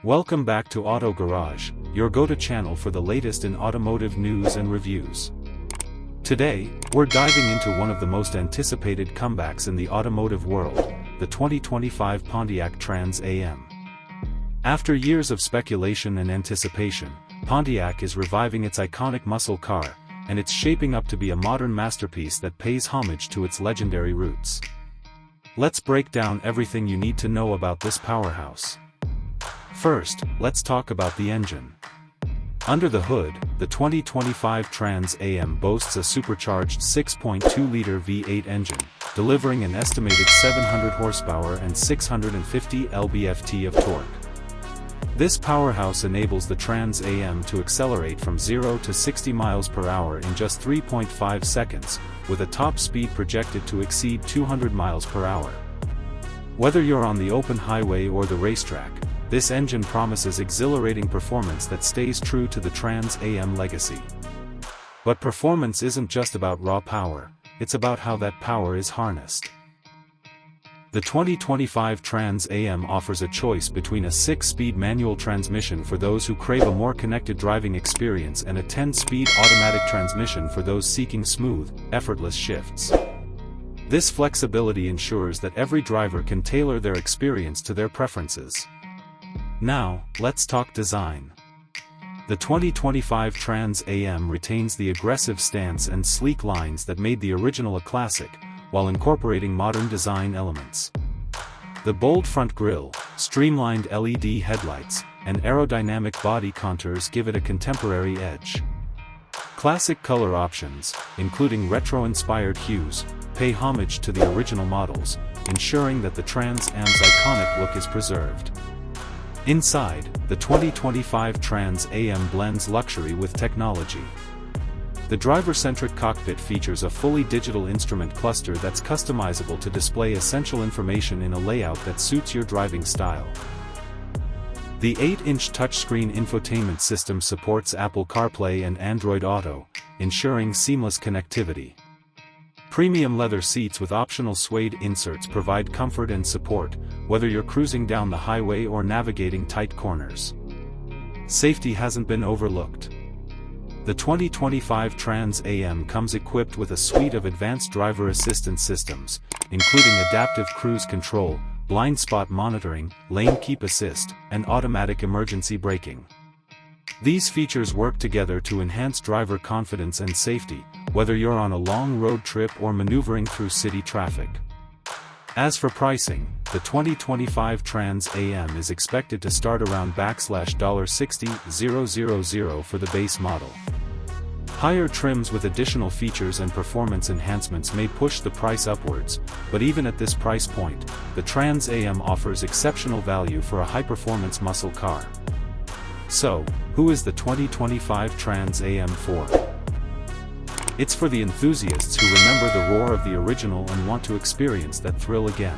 Welcome back to Auto Garage, your go-to channel for the latest in automotive news and reviews. Today, we're diving into one of the most anticipated comebacks in the automotive world, the 2025 Pontiac Trans Am. After years of speculation and anticipation, Pontiac is reviving its iconic muscle car, and it's shaping up to be a modern masterpiece that pays homage to its legendary roots. Let's break down everything you need to know about this powerhouse. First, let's talk about the engine. Under the hood, the 2025 Trans Am boasts a supercharged 6.2-liter V8 engine, delivering an estimated 700 horsepower and 650 lb-ft of torque. This powerhouse enables the Trans Am to accelerate from 0 to 60 miles per hour in just 3.5 seconds, with a top speed projected to exceed 200 miles per hour. Whether you're on the open highway or the racetrack, this engine promises exhilarating performance that stays true to the Trans Am legacy. But performance isn't just about raw power, it's about how that power is harnessed. The 2025 Trans Am offers a choice between a 6-speed manual transmission for those who crave a more connected driving experience and a 10-speed automatic transmission for those seeking smooth, effortless shifts. This flexibility ensures that every driver can tailor their experience to their preferences. Now, let's talk design. The 2025 Trans Am retains the aggressive stance and sleek lines that made the original a classic, while incorporating modern design elements. The bold front grille, streamlined LED headlights, and aerodynamic body contours give it a contemporary edge. Classic color options, including retro-inspired hues, pay homage to the original models, ensuring that the Trans Am's iconic look is preserved. Inside, the 2025 Trans Am blends luxury with technology. The driver-centric cockpit features a fully digital instrument cluster that's customizable to display essential information in a layout that suits your driving style. The 8-inch touchscreen infotainment system supports Apple CarPlay and Android Auto, ensuring seamless connectivity. Premium leather seats with optional suede inserts provide comfort and support, whether you're cruising down the highway or navigating tight corners. Safety hasn't been overlooked. The 2025 Trans Am comes equipped with a suite of advanced driver assistance systems, including adaptive cruise control, blind spot monitoring, lane keep assist, and automatic emergency braking. These features work together to enhance driver confidence and safety, whether you're on a long road trip or maneuvering through city traffic. As for pricing, the 2025 Trans Am is expected to start around $60,000 for the base model. Higher trims with additional features and performance enhancements may push the price upwards, but even at this price point, the Trans Am offers exceptional value for a high-performance muscle car. So, who is the 2025 Trans Am for? It's for the enthusiasts who remember the roar of the original and want to experience that thrill again.